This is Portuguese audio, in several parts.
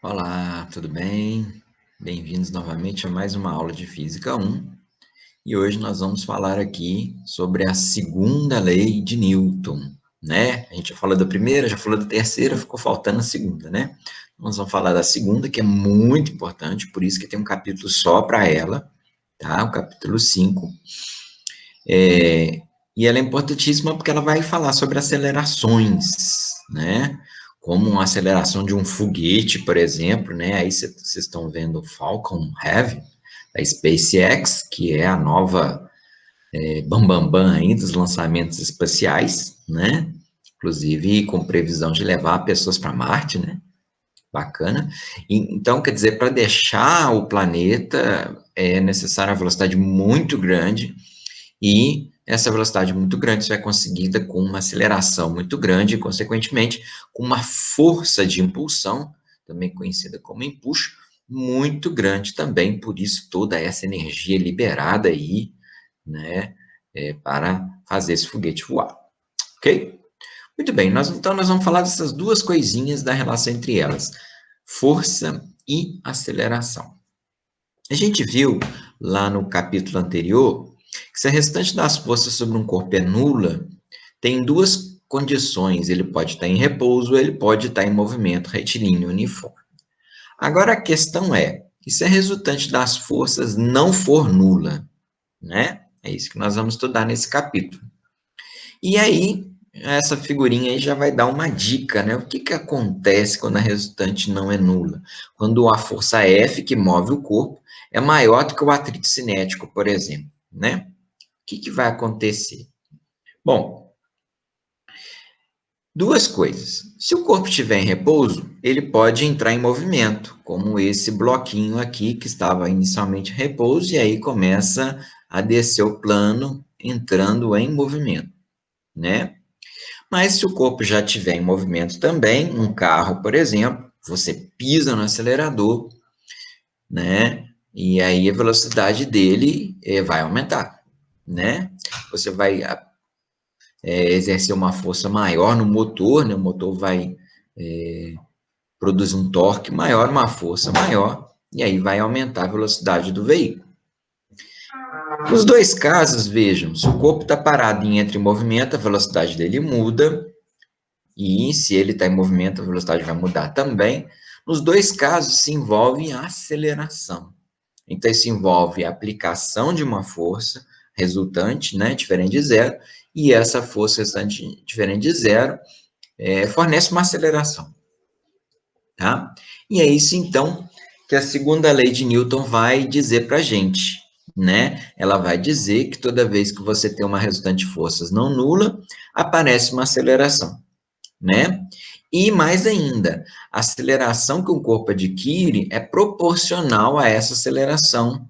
Olá, tudo bem? Bem-vindos novamente a mais uma aula de Física 1. E hoje nós vamos falar aqui sobre a segunda lei de Newton, né? A gente já falou da primeira, já falou da terceira, ficou faltando a segunda, né? Nós vamos falar da segunda, que é muito importante, por isso que tem um capítulo só para ela, tá? O capítulo 5. E ela é importantíssima porque ela vai falar sobre acelerações, né? Como uma aceleração de um foguete, por exemplo, né? Aí vocês estão vendo o Falcon Heavy, da SpaceX, que é a nova bambambam aí dos lançamentos espaciais, né? Inclusive com previsão de levar pessoas para Marte, né? Bacana. Então, quer dizer, para deixar o planeta é necessária uma velocidade muito grande e essa velocidade muito grande só é conseguida com uma aceleração muito grande e, consequentemente, com uma força de impulsão, também conhecida como empuxo, muito grande também, por isso toda essa energia liberada aí, né, para fazer esse foguete voar, ok? Muito bem, então nós vamos falar dessas duas coisinhas da relação entre elas, força e aceleração. A gente viu lá no capítulo anterior que se a restante das forças sobre um corpo é nula, tem duas condições, ele pode estar em repouso ou ele pode estar em movimento retilíneo uniforme. Agora a questão é, e se a resultante das forças não for nula, né? É isso que nós vamos estudar nesse capítulo. E aí, essa figurinha aí já vai dar uma dica, né? O que que acontece quando a resultante não é nula? Quando a força F que move o corpo é maior do que o atrito cinético, por exemplo, né? O que que vai acontecer? Bom, duas coisas. Se o corpo estiver em repouso, ele pode entrar em movimento, como esse bloquinho aqui que estava inicialmente em repouso e aí começa a descer o plano entrando em movimento, né? Mas se o corpo já estiver em movimento também, um carro, por exemplo, você pisa no acelerador, né? E aí a velocidade dele vai aumentar, né? Você vai exercer uma força maior no motor, né? O motor vai produzir um torque maior, uma força maior, e aí vai aumentar a velocidade do veículo. Nos dois casos, vejam, se o corpo está parado e entra em movimento, a velocidade dele muda, e se ele está em movimento, a velocidade vai mudar também. Nos dois casos, se envolve a aceleração. Então, isso envolve a aplicação de uma força resultante, né, diferente de zero, e essa força resultante diferente de zero fornece uma aceleração, tá? E é isso, então, que a segunda lei de Newton vai dizer para a gente, né? Ela vai dizer que toda vez que você tem uma resultante de forças não nula, aparece uma aceleração, né? E mais ainda, a aceleração que o corpo adquire é proporcional a essa aceleração,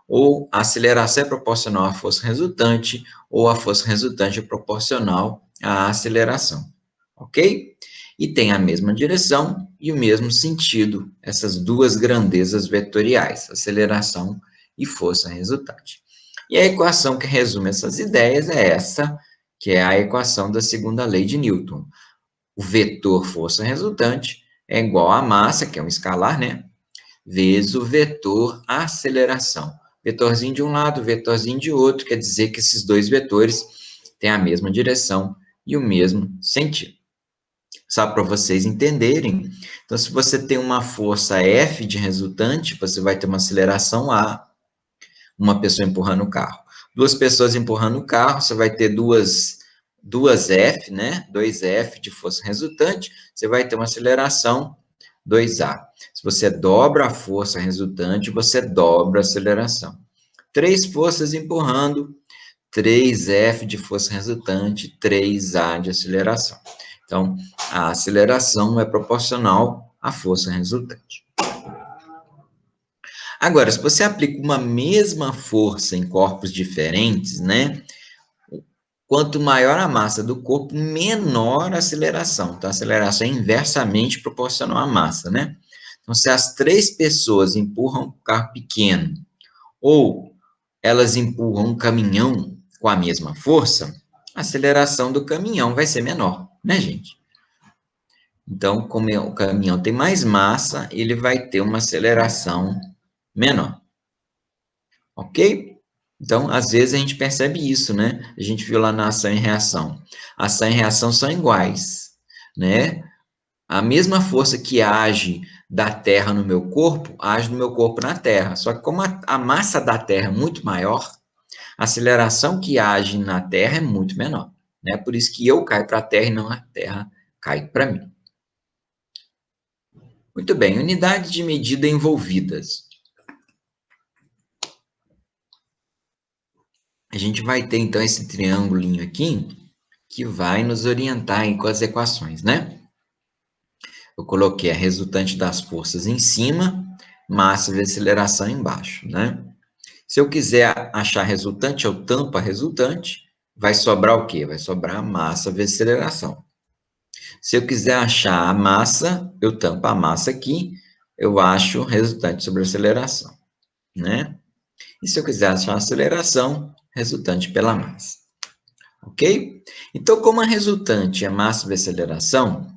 ou a aceleração é proporcional à força resultante, ou a força resultante é proporcional à aceleração, ok? E tem a mesma direção e o mesmo sentido, essas duas grandezas vetoriais, aceleração e força resultante. E a equação que resume essas ideias é essa, que é a equação da segunda lei de Newton. O vetor força resultante é igual à massa, que é um escalar, né? Vezes o vetor aceleração. Vetorzinho de um lado, vetorzinho de outro, quer dizer que esses dois vetores têm a mesma direção e o mesmo sentido. Só para vocês entenderem, então se você tem uma força F de resultante, você vai ter uma aceleração A, uma pessoa empurrando o carro. Duas pessoas empurrando o carro, você vai ter duas F, né? 2F de força resultante, você vai ter uma aceleração 2A. Se você dobra a força resultante, você dobra a aceleração. Três forças empurrando, 3F de força resultante, 3A de aceleração. Então, a aceleração é proporcional à força resultante. Agora, se você aplica uma mesma força em corpos diferentes, né? Quanto maior a massa do corpo, menor a aceleração. Então, a aceleração é inversamente proporcional à massa, né? Então, se as três pessoas empurram um carro pequeno ou elas empurram um caminhão com a mesma força, a aceleração do caminhão vai ser menor, né, gente? Então, como o caminhão tem mais massa, ele vai ter uma aceleração menor. Ok? Então, às vezes a gente percebe isso, né? A gente viu lá na ação e reação. Ação e reação são iguais, né? A mesma força que age da Terra no meu corpo, age no meu corpo na Terra. Só que como a massa da Terra é muito maior, a aceleração que age na Terra é muito menor, né? Por isso que eu caio para a Terra e não a Terra cai para mim. Muito bem, unidades de medida envolvidas. A gente vai ter, então, esse triângulo aqui, que vai nos orientar aí com as equações, né? Eu coloquei a resultante das forças em cima, massa e aceleração embaixo, né? Se eu quiser achar a resultante, eu tampo a resultante, vai sobrar o quê? Vai sobrar a massa vezes aceleração. Se eu quiser achar a massa, eu tampo a massa aqui, eu acho o resultante sobre a aceleração, né? E se eu quiser achar a aceleração, resultante pela massa. Ok? Então, como a resultante é massa vezes aceleração,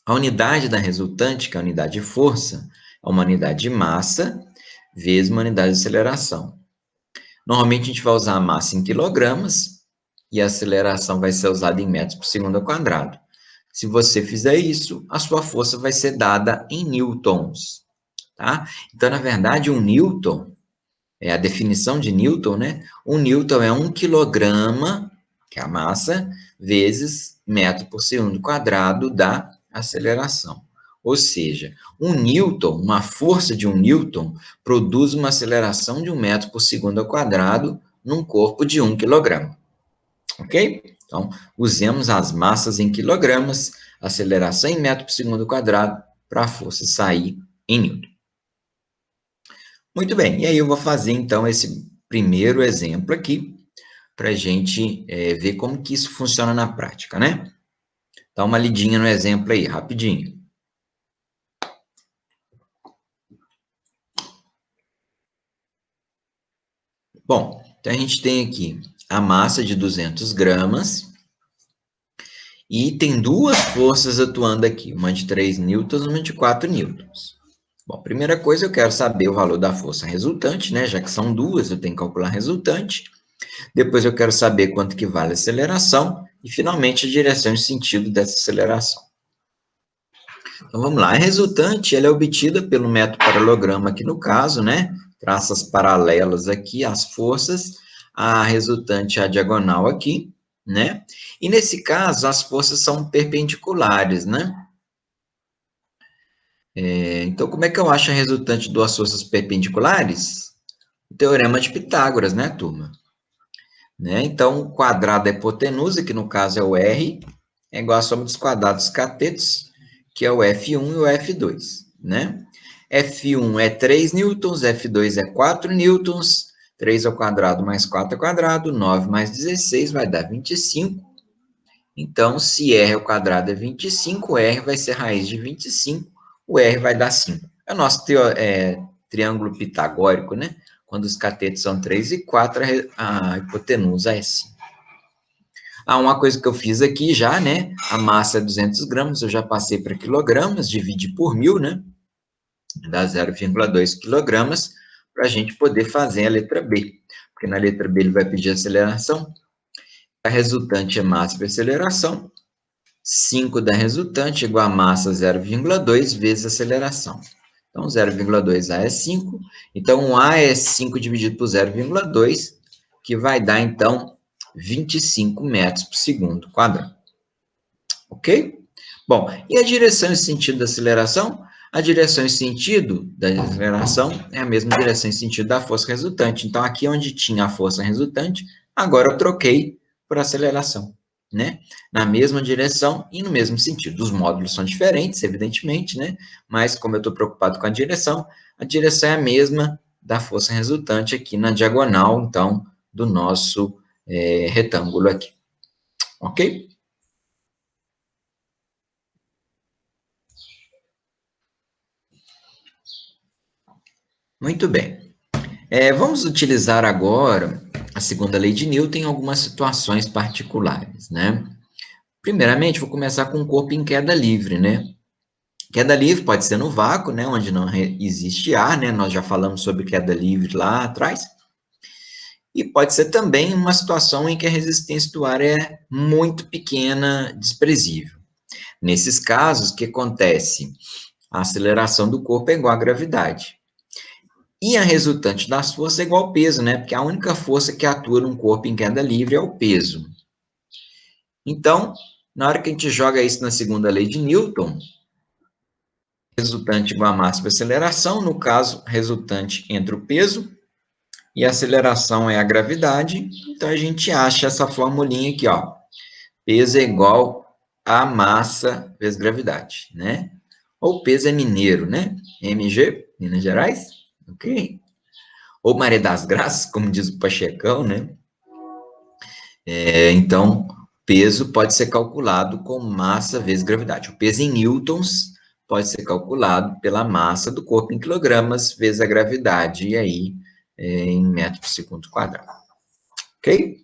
a unidade da resultante, que é a unidade de força, é uma unidade de massa vezes uma unidade de aceleração. Normalmente, a gente vai usar a massa em quilogramas e a aceleração vai ser usada em metros por segundo ao quadrado. Se você fizer isso, a sua força vai ser dada em newtons, tá? Então, na verdade, um newton, é a definição de newton, né? Um newton é 1 quilograma, que é a massa, vezes metro por segundo quadrado da aceleração. Ou seja, um newton, uma força de 1 newton, produz uma aceleração de 1 metro por segundo ao quadrado num corpo de 1 quilograma. Ok? Então, usemos as massas em quilogramas, aceleração em metro por segundo quadrado, para a força sair em newton. Muito bem, e aí eu vou fazer, então, esse primeiro exemplo aqui, para a gente ver como que isso funciona na prática, né? Dá uma lidinha no exemplo aí, rapidinho. Bom, então a gente tem aqui a massa de 200 gramas, e tem duas forças atuando aqui, uma de 3 newtons e uma de 4 newtons. Bom, primeira coisa, eu quero saber o valor da força resultante, né? Já que são duas, eu tenho que calcular a resultante. Depois eu quero saber quanto que vale a aceleração. E, finalmente, a direção e sentido dessa aceleração. Então, vamos lá. A resultante, ela é obtida pelo método paralelogramo aqui no caso, né? Traças paralelas aqui, as forças. A resultante é a diagonal aqui, né? E, nesse caso, as forças são perpendiculares, né? Então, como é que eu acho a resultante de duas forças perpendiculares? O teorema de Pitágoras, né, turma? Né? Então, o quadrado da hipotenusa, que no caso é o R, é igual à soma dos quadrados dos catetos, que é o F1 e o F2, né? F1 é 3 newtons, F2 é 4 newtons, 3 ao quadrado mais 4 ao quadrado, 9 mais 16 vai dar 25. Então, se R ao quadrado é 25, o R vai ser raiz de 25, o R vai dar 5. É o nosso triângulo pitagórico, né? Quando os catetos são 3 e 4, a hipotenusa é 5. Uma coisa que eu fiz aqui já, né? A massa é 200 gramas, eu já passei para quilogramas, divide por 1.000, né? Dá 0,2 quilogramas, para a gente poder fazer a letra B. Porque na letra B ele vai pedir aceleração. A resultante é massa para aceleração. 5 da resultante igual a massa 0,2 vezes aceleração. Então, 0,2 A é 5. Então, um A é 5 dividido por 0,2, que vai dar, então, 25 metros por segundo quadrado. Ok? Bom, e a direção e sentido da aceleração? A direção e sentido da aceleração é a mesma direção e sentido da força resultante. Então, aqui onde tinha a força resultante, agora eu troquei por aceleração, né? Na mesma direção e no mesmo sentido. Os módulos são diferentes, evidentemente, né? Mas, como eu estou preocupado com a direção é a mesma da força resultante aqui na diagonal, então, do nosso retângulo aqui. Ok? Muito bem. Vamos utilizar agora a segunda lei de Newton em algumas situações particulares, né? Primeiramente, vou começar com o corpo em queda livre, né? Queda livre pode ser no vácuo, né, onde não existe ar, né? Nós já falamos sobre queda livre lá atrás. E pode ser também uma situação em que a resistência do ar é muito pequena, desprezível. Nesses casos, o que acontece? A aceleração do corpo é igual à gravidade. E a resultante das forças é igual ao peso, né? Porque a única força que atua num corpo em queda livre é o peso. Então, na hora que a gente joga isso na segunda lei de Newton, resultante igual a massa vezes aceleração, no caso, resultante entre o peso e a aceleração é a gravidade, então a gente acha essa formulinha aqui, ó. Peso é igual a massa vezes gravidade, né? Ou peso é mineiro, né? MG, Minas Gerais, ok? Ou Maré das Graças, como diz o Pachecão, né? Então, peso pode ser calculado com massa vezes gravidade. O peso em newtons pode ser calculado pela massa do corpo em quilogramas vezes a gravidade, e aí em metro por segundo quadrado. Ok?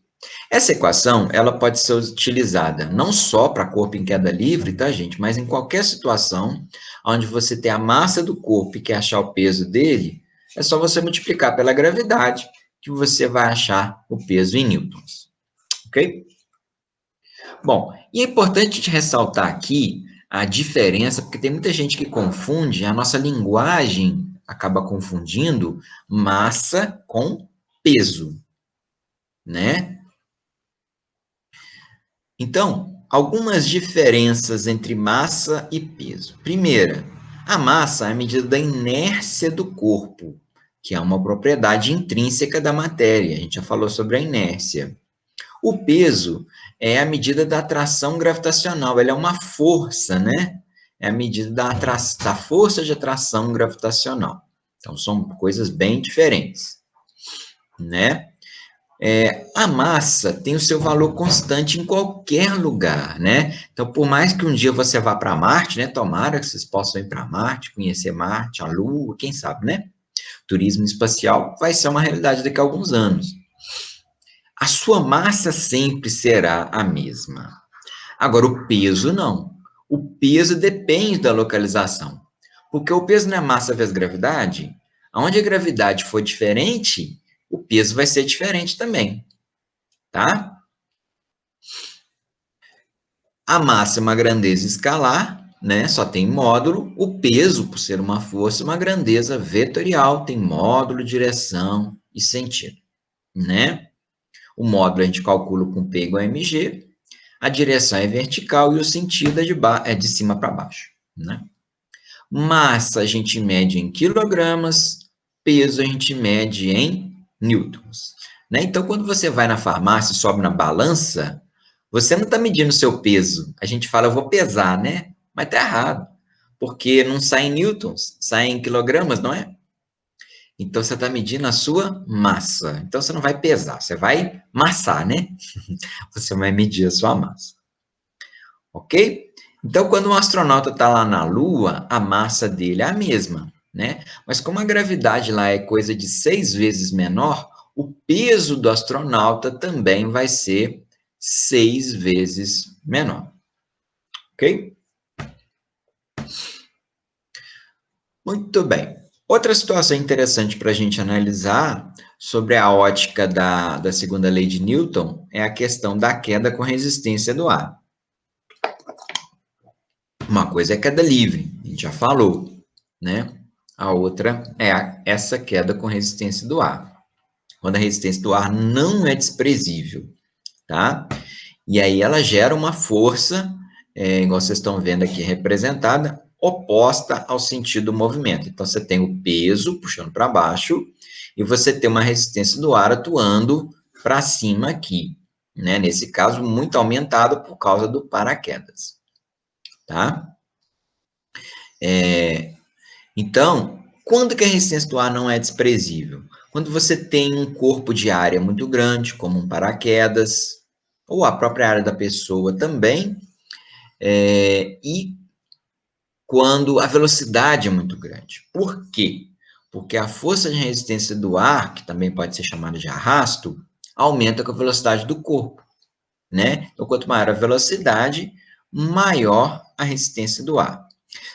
Essa equação, ela pode ser utilizada não só para corpo em queda livre, tá, gente? Mas em qualquer situação onde você tem a massa do corpo e quer achar o peso dele, é só você multiplicar pela gravidade que você vai achar o peso em newtons. Ok? Bom, e é importante te ressaltar aqui a diferença, porque tem muita gente que confunde, a nossa linguagem acaba confundindo massa com peso, né? Então, algumas diferenças entre massa e peso. Primeira, a massa é a medida da inércia do corpo, que é uma propriedade intrínseca da matéria. A gente já falou sobre a inércia. O peso é a medida da atração gravitacional, ela é uma força, né? É a medida da força de atração gravitacional. Então, são coisas bem diferentes, né? A massa tem o seu valor constante em qualquer lugar, né? Então, por mais que um dia você vá para Marte, né? Tomara que vocês possam ir para Marte, conhecer Marte, a Lua, quem sabe, né? Turismo espacial vai ser uma realidade daqui a alguns anos. A sua massa sempre será a mesma. Agora, o peso não. O peso depende da localização. Porque o peso não é massa vezes gravidade. Onde a gravidade for diferente, o peso vai ser diferente também. Tá? A massa é uma grandeza escalar, né? Só tem módulo. O peso, por ser uma força, é uma grandeza vetorial, tem módulo, direção e sentido, né? O módulo a gente calcula com P igual a mg, a direção é vertical e o sentido é de cima para baixo, né? Massa a gente mede em quilogramas, peso a gente mede em newtons, né? Então, quando você vai na farmácia e sobe na balança, você não está medindo o seu peso. A gente fala, eu vou pesar, né? Mas está errado, porque não sai em newtons, sai em quilogramas, não é? Então, você está medindo a sua massa. Então, você não vai pesar, você vai massar, né? Você vai medir a sua massa. Ok? Então, quando um astronauta está lá na Lua, a massa dele é a mesma, né? Mas como a gravidade lá é coisa de 6 vezes menor, o peso do astronauta também vai ser 6 vezes menor. Ok? Muito bem. Outra situação interessante para a gente analisar sobre a ótica da segunda lei de Newton é a questão da queda com resistência do ar. Uma coisa é queda livre, a gente já falou, né? A outra é essa queda com resistência do ar. Quando a resistência do ar não é desprezível, tá? E aí ela gera uma força, igual vocês estão vendo aqui representada, oposta ao sentido do movimento. Então, você tem o peso puxando para baixo e você tem uma resistência do ar atuando para cima aqui, né? Nesse caso, muito aumentado por causa do paraquedas, tá? Então, quando que a resistência do ar não é desprezível? Quando você tem um corpo de área muito grande, como um paraquedas, ou a própria área da pessoa também, e quando a velocidade é muito grande. Por quê? Porque a força de resistência do ar, que também pode ser chamada de arrasto, aumenta com a velocidade do corpo. né? Então, quanto maior a velocidade, maior a resistência do ar.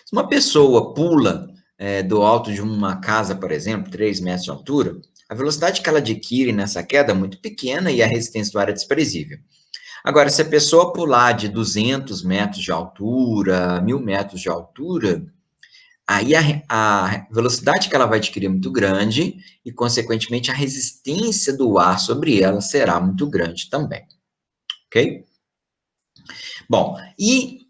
Se uma pessoa pula do alto de uma casa, por exemplo, 3 metros de altura, a velocidade que ela adquire nessa queda é muito pequena e a resistência do ar é desprezível. Agora, se a pessoa pular de 200 metros de altura, 1.000 metros de altura, aí a velocidade que ela vai adquirir é muito grande e, consequentemente, a resistência do ar sobre ela será muito grande também, ok? Bom, e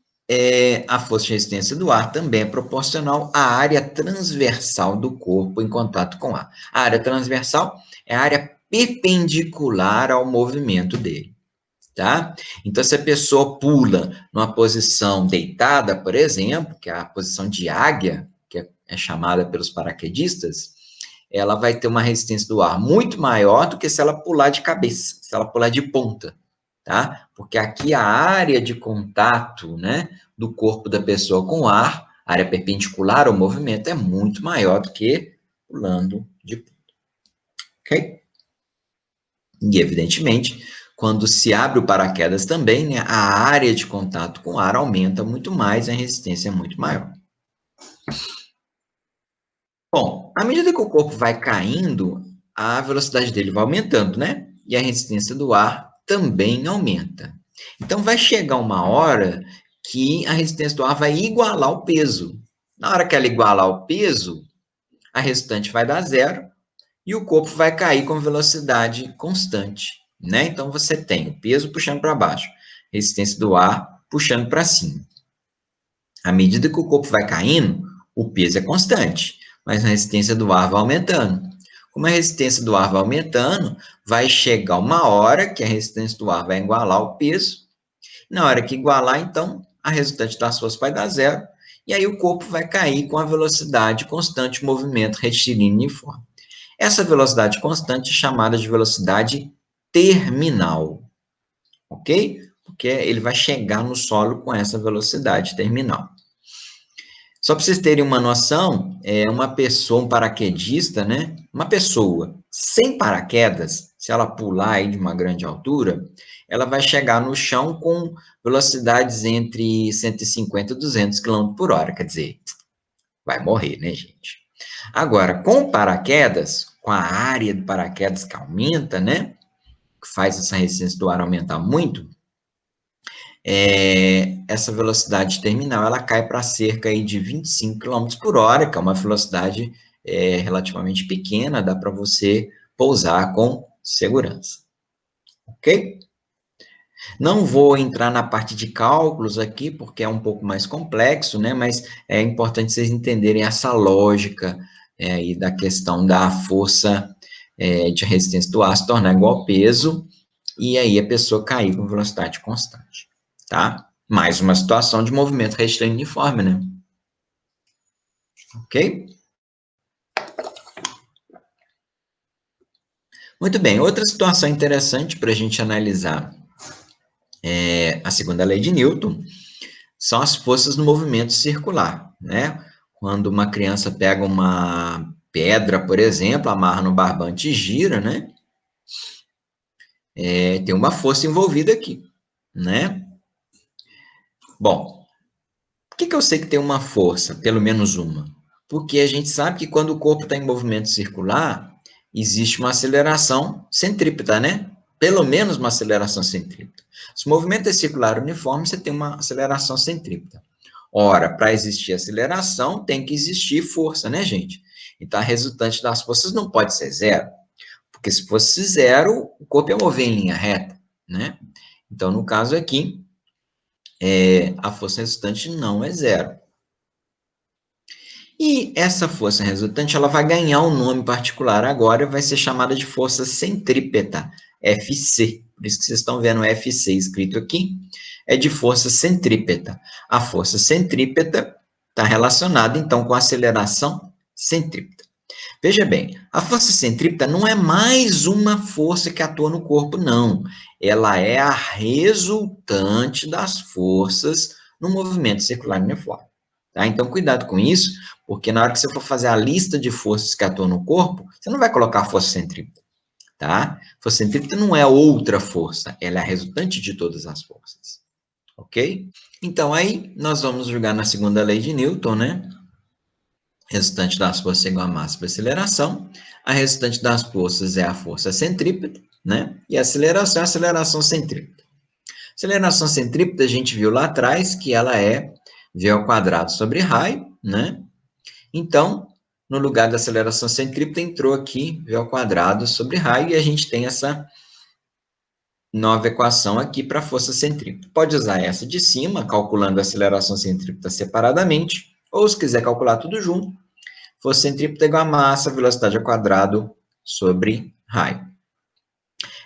a força de resistência do ar também é proporcional à área transversal do corpo em contato com o ar. A área transversal é a área perpendicular ao movimento dele, tá? Então, se a pessoa pula numa posição deitada, por exemplo, que é a posição de águia, que é chamada pelos paraquedistas, ela vai ter uma resistência do ar muito maior do que se ela pular de cabeça, se ela pular de ponta, tá? Porque aqui a área de contato, né, do corpo da pessoa com o ar, a área perpendicular ao movimento, é muito maior do que pulando de ponta, ok? E, evidentemente, quando se abre o paraquedas também, né, a área de contato com o ar aumenta muito mais e a resistência é muito maior. Bom, à medida que o corpo vai caindo, a velocidade dele vai aumentando, né? E a resistência do ar também aumenta. Então, vai chegar uma hora que a resistência do ar vai igualar o peso. Na hora que ela igualar o peso, a restante vai dar zero e o corpo vai cair com velocidade constante, né? Então, você tem o peso puxando para baixo, resistência do ar puxando para cima. À medida que o corpo vai caindo, o peso é constante, mas a resistência do ar vai aumentando. Como a resistência do ar vai aumentando, vai chegar uma hora que a resistência do ar vai igualar o peso. Na hora que igualar, então, a resultante das forças vai dar zero, e aí o corpo vai cair com a velocidade constante, o movimento retilíneo uniforme. Essa velocidade constante é chamada de velocidade terminal, ok? Porque ele vai chegar no solo com essa velocidade terminal. Só para vocês terem uma noção, uma pessoa, um paraquedista, né? Uma pessoa sem paraquedas, se ela pular aí de uma grande altura, ela vai chegar no chão com velocidades entre 150 e 200 km por hora, quer dizer, vai morrer, né, gente? Agora, com paraquedas, com a área do paraquedas que aumenta, né? Que faz essa resistência do ar aumentar muito, essa velocidade terminal ela cai para cerca aí de 25 km por hora, que é uma velocidade relativamente pequena, dá para você pousar com segurança, ok? Não vou entrar na parte de cálculos aqui, porque é um pouco mais complexo, né? Mas é importante vocês entenderem essa lógica aí da questão da força de resistência do ar se tornar igual ao peso, e aí a pessoa cair com velocidade constante, tá? Mais uma situação de movimento retilíneo uniforme, né? Ok? Muito bem, outra situação interessante para a gente analisar a segunda lei de Newton são as forças no movimento circular, né? Quando uma criança pega uma pedra, por exemplo, amarra no barbante e gira, né? Tem uma força envolvida aqui, né? Bom, por que eu sei que tem uma força, pelo menos uma? Porque a gente sabe que quando o corpo está em movimento circular, existe uma aceleração centrípeta, né? Pelo menos uma aceleração centrípeta. Se o movimento é circular uniforme, você tem uma aceleração centrípeta. Ora, para existir aceleração, tem que existir força, né, gente? Então, a resultante das forças não pode ser zero, porque se fosse zero, o corpo ia mover em linha reta, né? Então, no caso aqui, a força resultante não é zero. E essa força resultante, ela vai ganhar um nome particular agora, vai ser chamada de força centrípeta, FC. Por isso que vocês estão vendo FC escrito aqui, é de força centrípeta. A força centrípeta está relacionada, então, com a aceleração centrípeta. Veja bem, a força centrípeta não é mais uma força que atua no corpo, não. Ela é a resultante das forças no movimento circular uniforme. Tá? Então, cuidado com isso, porque na hora que você for fazer a lista de forças que atuam no corpo, você não vai colocar a força centrípeta. tá? Força centrípeta não é outra força, ela é a resultante de todas as forças, ok? Então, aí, nós vamos jogar na segunda lei de Newton, né? Resultante das forças é igual a massa para aceleração. A resultante das forças é a força centrípeta, né? E a aceleração é a aceleração centrípeta. Aceleração centrípeta, a gente viu lá atrás que ela é v ao quadrado sobre raio, né? Então, no lugar da aceleração centrípeta, entrou aqui v ao quadrado sobre raio, e a gente tem essa nova equação aqui para a força centrípeta. Pode usar essa de cima, calculando a aceleração centrípeta separadamente, ou se quiser calcular tudo junto, força centrípeta é igual a massa, velocidade ao quadrado sobre raio.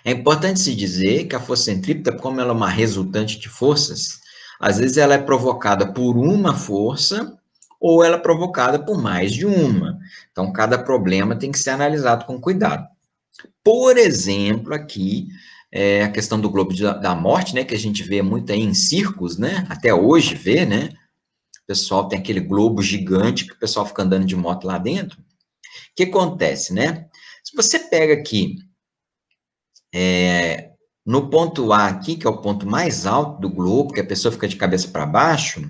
É importante se dizer que a força centrípeta, como ela é uma resultante de forças, às vezes ela é provocada por uma força ou ela é provocada por mais de uma. Então, cada problema tem que ser analisado com cuidado. Por exemplo, aqui, a questão do globo da morte, né, que a gente vê muito aí em circos, né, até hoje vê, né, o pessoal tem aquele globo gigante que o pessoal fica andando de moto lá dentro. O que acontece, né? Se você pega aqui, no ponto A aqui, que é o ponto mais alto do globo, que a pessoa fica de cabeça para baixo,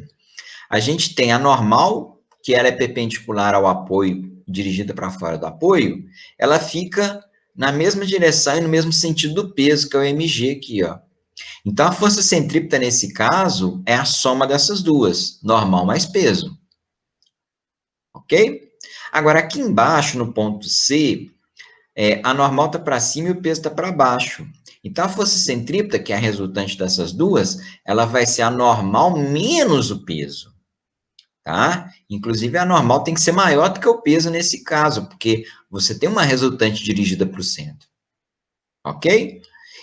a gente tem a normal, que ela é perpendicular ao apoio, dirigida para fora do apoio, ela fica na mesma direção e no mesmo sentido do peso, que é o mg aqui, ó. Então, a força centrípeta, nesse caso, é a soma dessas duas, normal mais peso. Ok? Agora, aqui embaixo, no ponto C, a normal está para cima e o peso está para baixo. Então, a força centrípeta, que é a resultante dessas duas, ela vai ser a normal menos o peso. Tá? Inclusive, a normal tem que ser maior do que o peso nesse caso, porque você tem uma resultante dirigida para o centro. Ok?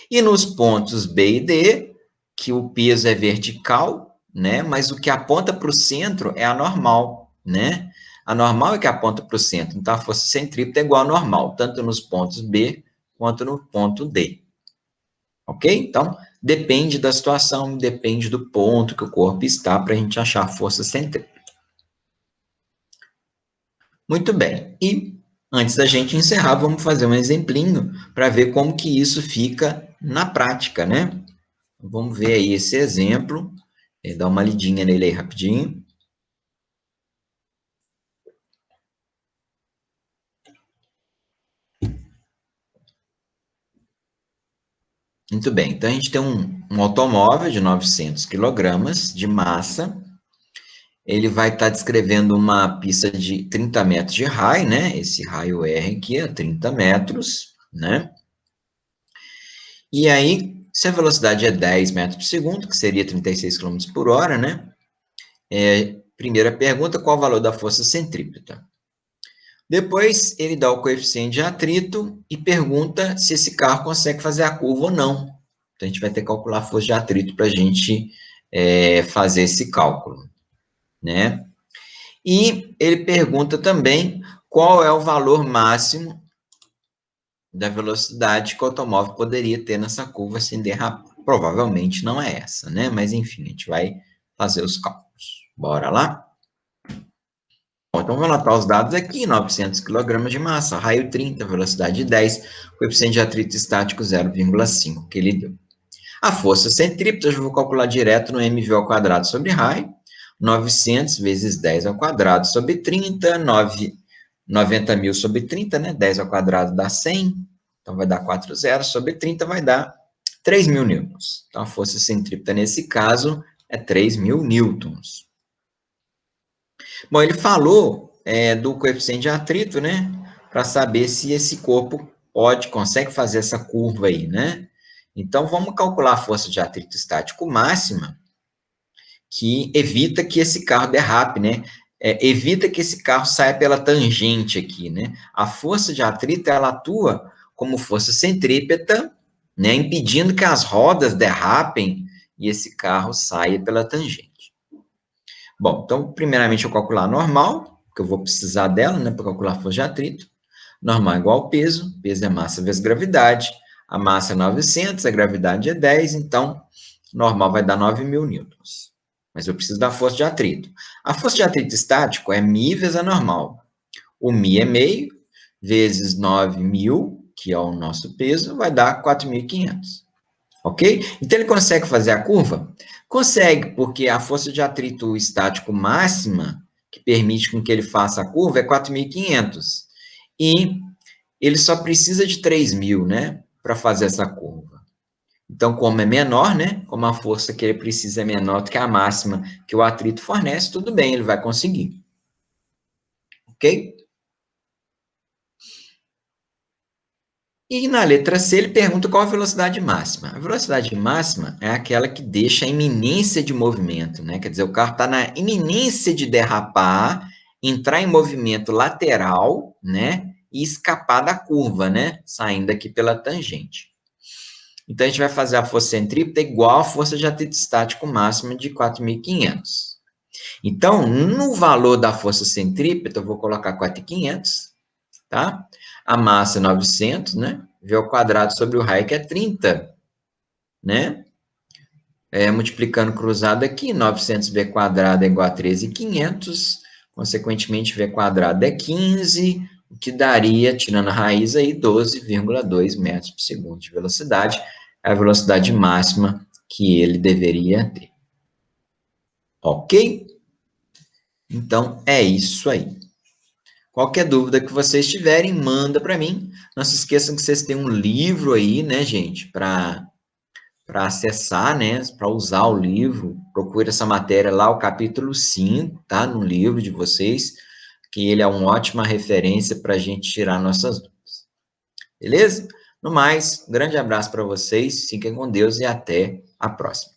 E nos pontos B e D, que o peso é vertical, né? Mas o que aponta para o centro é a normal, né? A normal é que aponta para o centro. Então, a força centrípeta é igual a normal, tanto nos pontos B quanto no ponto D. Ok? Então, depende da situação, depende do ponto que o corpo está para a gente achar a força centrípeta. Muito bem. E, antes da gente encerrar, vamos fazer um exemplinho para ver como que isso fica na prática, né? Vamos ver aí esse exemplo, dar uma lidinha nele aí rapidinho. Muito bem, então a gente tem um automóvel de 900 quilogramas de massa, ele vai estar descrevendo uma pista de 30 metros de raio, né? Esse raio R aqui é 30 metros, né? E aí, se a velocidade é 10 metros por segundo, que seria 36 km por hora, né? Primeira pergunta, qual o valor da força centrípeta? Depois, ele dá o coeficiente de atrito e pergunta se esse carro consegue fazer a curva ou não. Então, a gente vai ter que calcular a força de atrito para a gente fazer esse cálculo, né? E ele pergunta também qual é o valor máximo da velocidade que o automóvel poderia ter nessa curva sem derrapar. Provavelmente não é essa, né? Mas, enfim, a gente vai fazer os cálculos. Bora lá? Então, vamos anotar os dados aqui, 900 kg de massa, raio 30, velocidade 10, coeficiente de atrito estático 0,5, que ele deu. A força centrípeta, eu já vou calcular direto no mv ao quadrado sobre raio, 900 vezes 10 ao quadrado sobre 30, 90 mil sobre 30, né? 10 ao quadrado dá 100, então vai dar 4 zeros, sobre 30 vai dar 3.000 newtons. Então, a força centrípeta, nesse caso, é 3.000 newtons. Bom, ele falou do coeficiente de atrito, né? Para saber se esse corpo consegue fazer essa curva aí, né? Então, vamos calcular a força de atrito estático máxima, que evita que esse carro derrape, né? Evita que esse carro saia pela tangente aqui, né? A força de atrito, ela atua como força centrípeta, né? Impedindo que as rodas derrapem e esse carro saia pela tangente. Bom, então, primeiramente, eu calcular a normal, que eu vou precisar dela, né, para calcular a força de atrito. Normal é igual ao peso é massa vezes gravidade. A massa é 900, a gravidade é 10, então, normal vai dar 9.000 newtons. Mas eu preciso da força de atrito. A força de atrito estático é μ vezes a normal. O μ é meio, vezes 9.000, que é o nosso peso, vai dar 4.500. Ok? Então, ele consegue fazer a curva? Consegue, porque a força de atrito estático máxima, que permite com que ele faça a curva, é 4.500. E ele só precisa de 3.000, né, para fazer essa curva. Então, como é menor, né, como a força que ele precisa é menor do que a máxima que o atrito fornece, tudo bem, ele vai conseguir. Ok? E na letra C, ele pergunta qual a velocidade máxima. A velocidade máxima é aquela que deixa a iminência de movimento, né? Quer dizer, o carro está na iminência de derrapar, entrar em movimento lateral, né? E escapar da curva, né? Saindo aqui pela tangente. Então, a gente vai fazer a força centrípeta igual à força de atrito estático máxima de 4.500. Então, no valor da força centrípeta, eu vou colocar 4.500, tá? A massa é 900, né? V ao quadrado sobre o raio, que é 30, né? Multiplicando cruzado aqui, 900V quadrado é igual a 13.500, consequentemente, V quadrado é 15, o que daria, tirando a raiz aí, 12,2 metros por segundo de velocidade, a velocidade máxima que ele deveria ter. Ok? Então, é isso aí. Qualquer dúvida que vocês tiverem, manda para mim. Não se esqueçam que vocês têm um livro aí, né, gente, para acessar, né, para usar o livro. Procure essa matéria lá, o capítulo 5, tá, no livro de vocês, que ele é uma ótima referência para a gente tirar nossas dúvidas. Beleza? No mais, um grande abraço para vocês, fiquem com Deus e até a próxima.